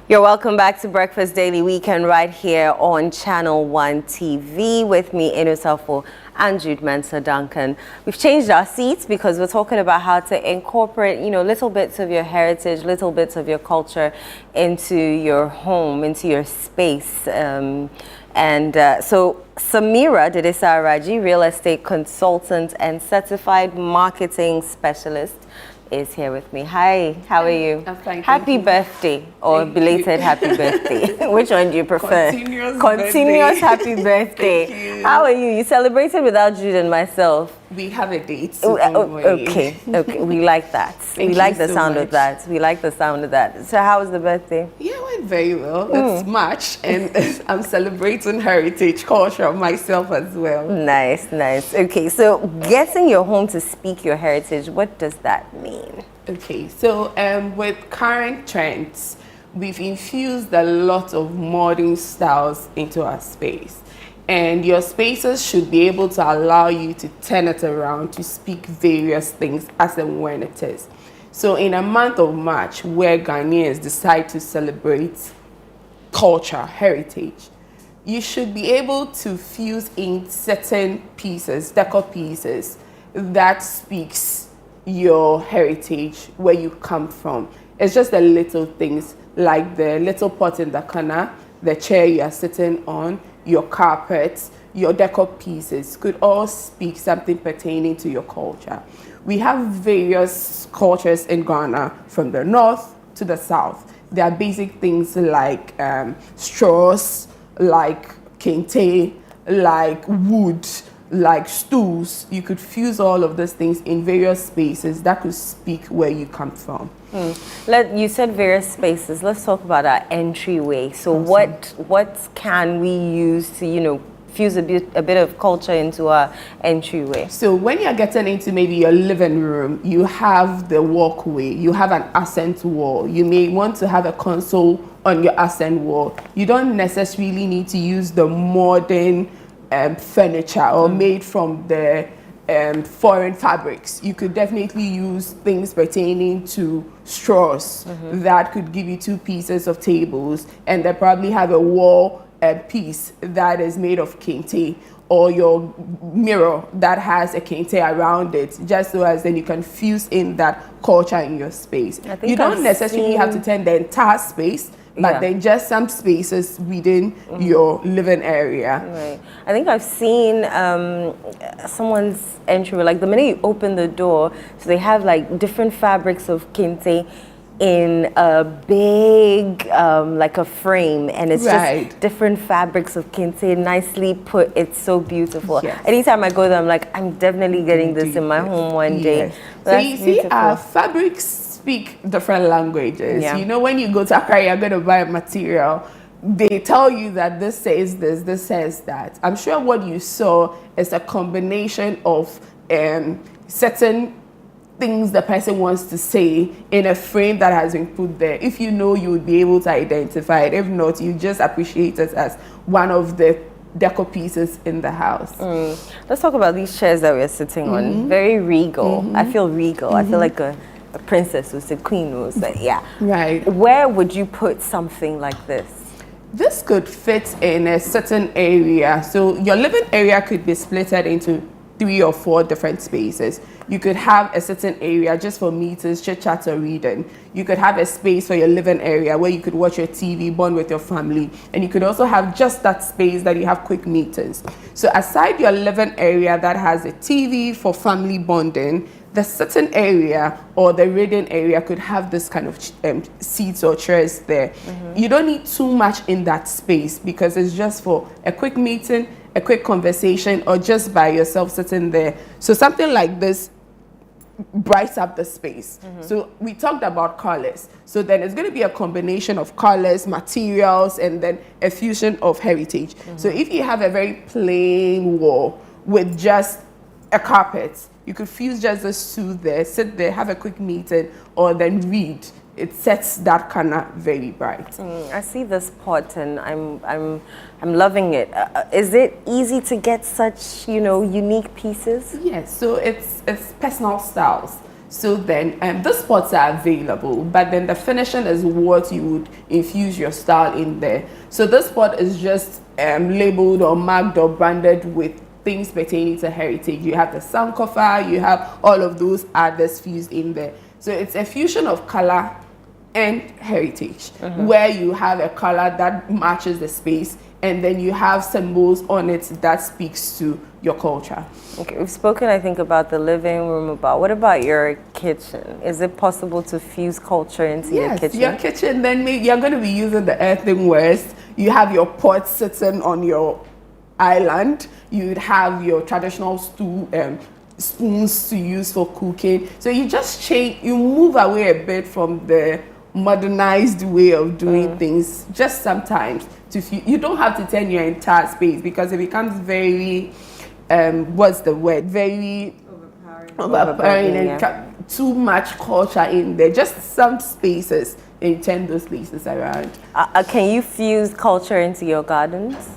You're welcome back to Breakfast Daily Weekend right here on Channel One TV with me, Inosafo and Jude Mensa Duncan. We've changed our seats because we're talking about how to incorporate, little bits of your heritage, little bits of your culture into your home, into your space. So Samira Dedesaraji, real estate consultant and certified marketing specialist, is here with me. Hi, how are you? I'm fine. Happy birthday or belated happy birthday. Which one do you prefer? Continuous happy birthday. Thank you. How are you? You celebrated without Jude and myself. We have a date. Okay. We like that. We like the sound of that. We like the sound of that. So how was the birthday? Yeah, it went very well. It's March and I'm celebrating heritage culture myself as well. Nice. Okay, so getting your home to speak your heritage, what does that mean? Okay, so with current trends, we've infused a lot of modern styles into our space. And your spaces should be able to allow you to turn it around to speak various things as and when it is. So in a month of March, where Ghanaians decide to celebrate culture, heritage, you should be able to fuse in certain pieces, decor pieces, that speaks your heritage, where you come from. It's just the little things like the little pot in the corner, the chair you are sitting on, your carpets, your decor pieces could all speak something pertaining to your culture. We have various cultures in Ghana from the north to the south. There are basic things like straws, like kente, like wood, like stools. You could fuse all of those things in various spaces that could speak where you come from. You said various spaces. Let's talk about our entryway. So what can we use to, fuse a bit of culture into our entryway? So when you're getting into maybe your living room, you have the walkway, you have an accent wall. You may want to have a console on your accent wall. You don't necessarily need to use the modern furniture or made from the foreign fabrics. You could definitely use things pertaining to straws that could give you two pieces of tables, and they probably have a wall piece that is made of kente, or your mirror that has a kente around it, just so as then you can fuse in that culture in your space. You don't necessarily have to turn the entire space, but then just some spaces within your living area. Right. I think I've seen someone's entry, like the minute you open the door, so they have like different fabrics of kente in a big, like a frame, and it's just different fabrics of kente, nicely put. It's so beautiful. Yes. Anytime I go there, I'm like, I'm definitely getting this in my home one day. So you see, our fabrics speak different languages. Yeah. When you go to Accra, you're going to buy a material. They tell you that this says this says that. I'm sure what you saw is a combination of certain things the person wants to say in a frame that has been put there. If you know, you would be able to identify it. If not, you just appreciate it as one of the decor pieces in the house. Let's talk about these chairs that we're sitting on. Very regal. I feel regal. I feel like a princess who's a queen who's Right. Where would you put something like this? This could fit in a certain area. So your living area could be split into 3 or 4 different spaces. You could have a certain area just for meetings, chit chat, or reading. You could have a space for your living area where you could watch your TV, bond with your family, and you could also have just that space that you have quick meetings. So aside your living area that has a TV for family bonding, the certain area or the reading area could have this kind of seats or chairs there. You don't need too much in that space because it's just for a quick meeting, a quick conversation, or just by yourself sitting there. So something like this brights up the space. So we talked about colors. So then it's going to be a combination of colors, materials, and then a fusion of heritage. So if you have a very plain wall with just a carpet, you could fuse just those two there, sit there, have a quick meeting, or then read. It sets that corner very bright. I see this pot and I'm loving it. Is it easy to get such unique pieces? Yes, so it's personal styles. So then these pots are available, but then the finishing is what you would infuse your style in there. So this pot is just labeled or marked or branded with things pertaining to heritage. You have the sankofa, you have all of those others fused in there. So it's a fusion of color and heritage, where you have a color that matches the space, and then you have symbols on it that speaks to your culture. Okay, we've spoken, I think, about the living room. What about your kitchen? Is it possible to fuse culture into your kitchen? Your kitchen, then maybe you're going to be using the earthenwares. You have your pot sitting on your island. You'd have your traditional spoons to use for cooking. So you just change, you move away a bit from the modernized way of doing things, just sometimes. You don't have to turn your entire space, because it becomes very, what's the word? Very overpowering and too much culture in there. Just some spaces, and turn those places around. Can you fuse culture into your gardens?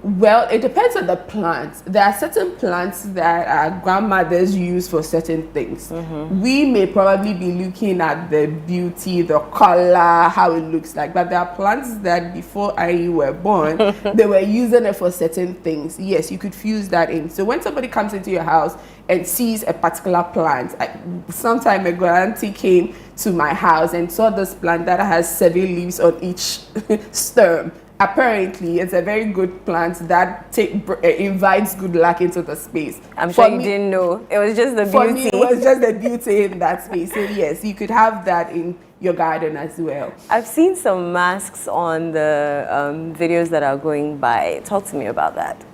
Well, it depends on the plants. There are certain plants that our grandmothers use for certain things. We may probably be looking at the beauty, the color, how it looks like, but there are plants that before I were born, they were using it for certain things. Yes, you could fuse that in. So when somebody comes into your house and sees a particular plant, some time ago, auntie came to my house and saw this plant that has 7 leaves on each stem. Apparently, it's a very good plant that invites good luck into the space. I'm sure you didn't know. It was just the beauty. For me, it was just the beauty in that space. So yes, you could have that in your garden as well. I've seen some masks on the videos that are going by. Talk to me about that.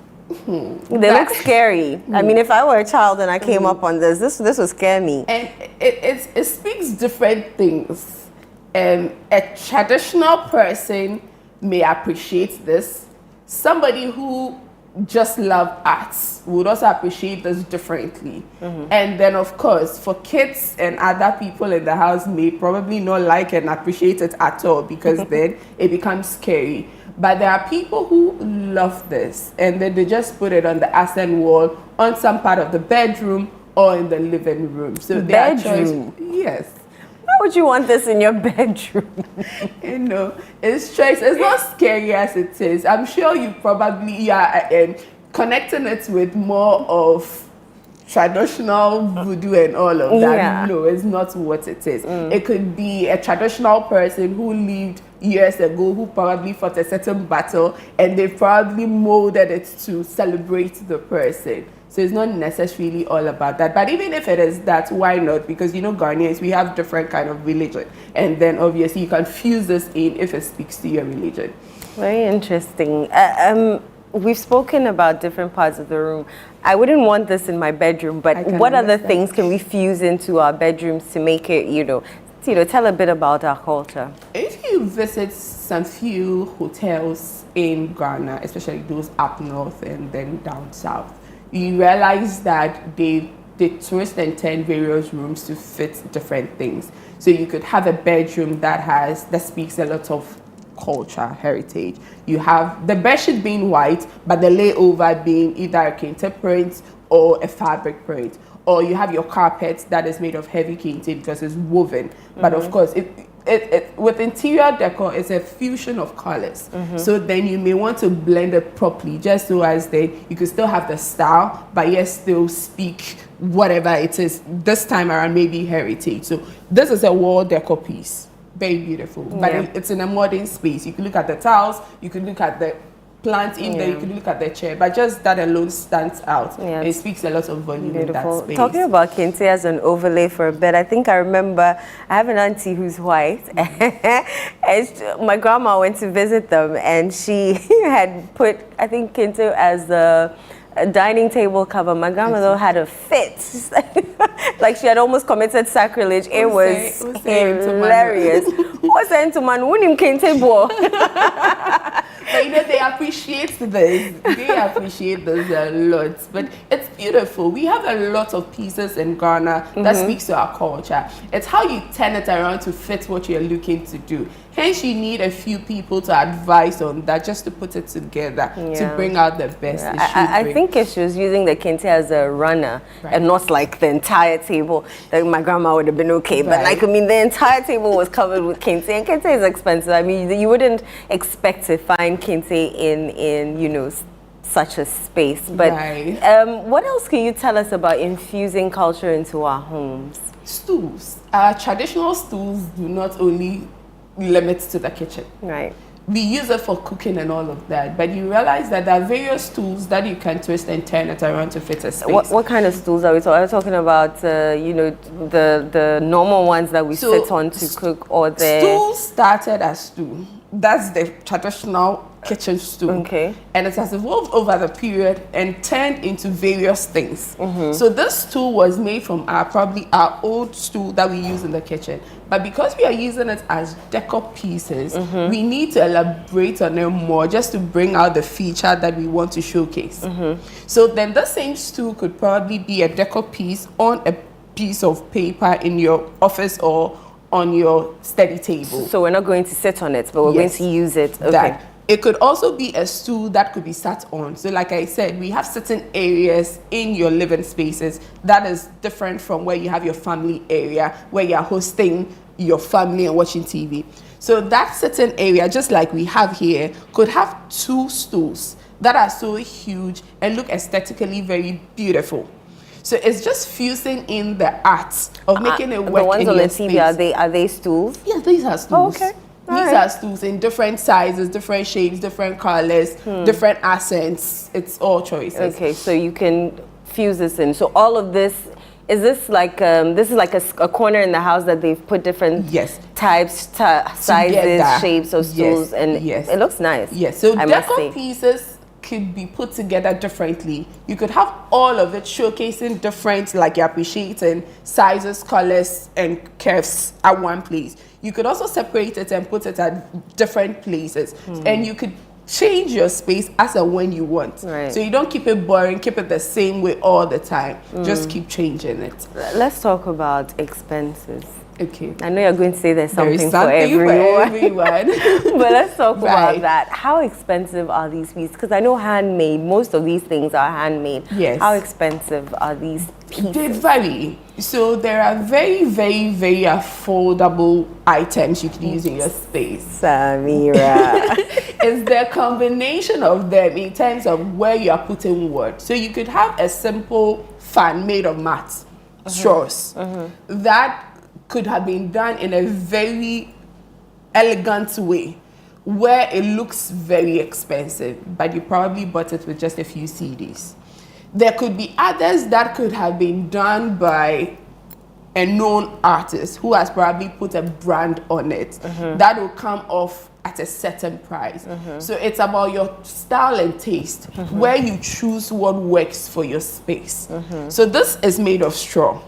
They look scary. I mean, if I were a child and I came up on this would scare me. And it speaks different things. A traditional person may appreciate this. Somebody who just loves arts would also appreciate this differently. And then, of course, for kids and other people in the house may probably not like and appreciate it at all, because then it becomes scary. But there are people who love this, and then they just put it on the accent wall, on some part of the bedroom, or in the living room. So bedroom? Yes. Why would you want this in your bedroom? You know, it's not scary as it is. I'm sure you probably are connecting it with more of traditional voodoo and all of that. Yeah. No, it's not what it is. It could be a traditional person who lived years ago, who probably fought a certain battle, and they probably molded it to celebrate the person. So it's not necessarily all about that. But even if it is that, why not? Because, you know, Ghanaians, we have different kind of religion. And then obviously you can fuse this in if it speaks to your religion. Very interesting. We've spoken about different parts of the room. I wouldn't want this in my bedroom, but what other things can we fuse into our bedrooms to make it, tell a bit about our culture? If you visit some few hotels in Ghana, especially those up north and then down south, you realize that they twist and turn various rooms to fit different things. So you could have a bedroom that speaks a lot of culture, heritage. You have the bedsheet being white, but the layover being either a kente print or a fabric print. Or you have your carpet that is made of heavy kente because it's woven. But of course, with interior decor, it's a fusion of colors. So then you may want to blend it properly, just so as you could still have the style, but yet still speak whatever it is. This time around, maybe heritage. So this is a wall decor piece. Very beautiful. But it's in a modern space. You can look at the tiles, you can look at the plant in there, you can look at the chair, but just that alone stands out. It speaks a lot of volume in that space. Talking about kente as an overlay for a bit, I think I remember I have an auntie who's white. And my grandma went to visit them, and she had put, I think, kente as a dining table cover. My grandmother had a fit. Like she had almost committed sacrilege. It was hilarious. What's into man? Unim kente bo. But you know, they appreciate this. They appreciate this a lot. But it's beautiful. We have a lot of pieces in Ghana that speaks to our culture. It's how you turn it around to fit what you're looking to do. Hence, you need a few people to advise on that, just to put it together to bring out the best. I think if she was using the kente as a runner and not like the entire table, like my grandma would have been okay. But like, I mean, the entire table was covered with kente, and kente is expensive. I mean, you wouldn't expect to find kente in you know, such a space. But what else can you tell us about infusing culture into our homes? Stools. Our traditional stools do not only limit to the kitchen. Right. We use it for cooking and all of that, but you realize that there are various stools that you can twist and turn it around to fit a space. What kind of stools are we talking? Are we talking about, you know, the normal ones that we sit on to cook, or the... Stools started as stool. That's the traditional kitchen stool. Okay. And it has evolved over the period and turned into various things. So this stool was made from probably our old stool that we use in the kitchen. But because we are using it as decor pieces, we need to elaborate on them more just to bring out the feature that we want to showcase. So then the same stool could probably be a decor piece on a piece of paper in your office or on your study table. So we're not going to sit on it, but we're going to use it. Okay. It could also be a stool that could be sat on. So like I said, we have certain areas in your living spaces that is different from where you have your family area, where you're hosting your family and watching TV. So that certain area, just like we have here, could have two stools that are so huge and look aesthetically very beautiful. So it's just fusing in the art of making it work. The ones in on your the TV, space. are they stools? Yes, these are stools. Oh, okay. These are stools in different sizes, different shapes, different colors, different accents. It's all choices. Okay, so you can fuse this in. So all of this, is this like a corner in the house that they've put different types, sizes, shapes of stools, and it looks nice. Yes, so decor pieces could be put together differently. You could have all of it showcasing different, like you're appreciating sizes, colors, and curves at one place. You could also separate it and put it at different places, and you could change your space as and when you want. So you don't keep it boring, keep it the same way all the time. Just keep changing it. Let's talk about expenses. Okay. I know you're going to say there's something for everyone. But let's talk about that. How expensive are these pieces? Because I know handmade, most of these things are handmade. Yes. How expensive are these pieces? They vary. So there are very, very, very affordable items you can use in your space. Samira. It's the combination of them in terms of where you are putting what. So you could have a simple fan made of mats, straws. That could have been done in a very elegant way where it looks very expensive, but you probably bought it with just a few CDs. There could be others that could have been done by a known artist who has probably put a brand on it that will come off at a certain price. So it's about your style and taste, where you choose what works for your space. So this is made of straw.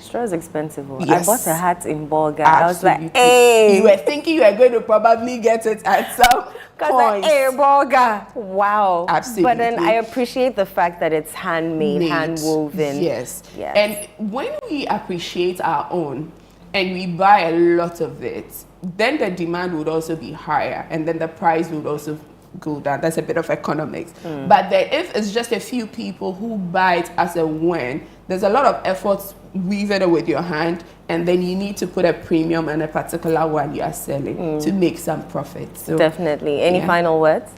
Straw is expensive. Yes. I bought a hat in Bolga. Absolutely. I was like, hey. You were thinking you were going to probably get it at some point. Hey, Bolga. Wow. Absolutely. But then I appreciate the fact that it's handmade, hand-woven. Yes. And when we appreciate our own and we buy a lot of it, then the demand would also be higher, and then the price would also go down. That's a bit of economics. But then if it's just a few people who buy it as a when, there's a lot of effort weaving it with your hand, and then you need to put a premium on a particular one you are selling to make some profit. So definitely. Any final words?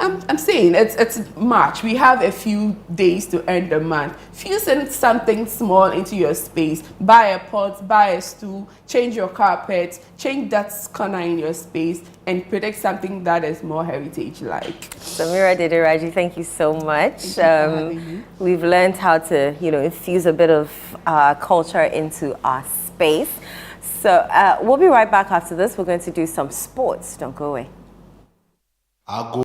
I'm saying it's March. We have a few days to end the month. Fusing something small into your space. Buy a pot, buy a stool, change your carpet, change that corner in your space, and predict something that is more heritage-like. Samira Dederaji, thank you so much. We've learned how to, infuse a bit of culture into our space. So we'll be right back after this. We're going to do some sports. Don't go away.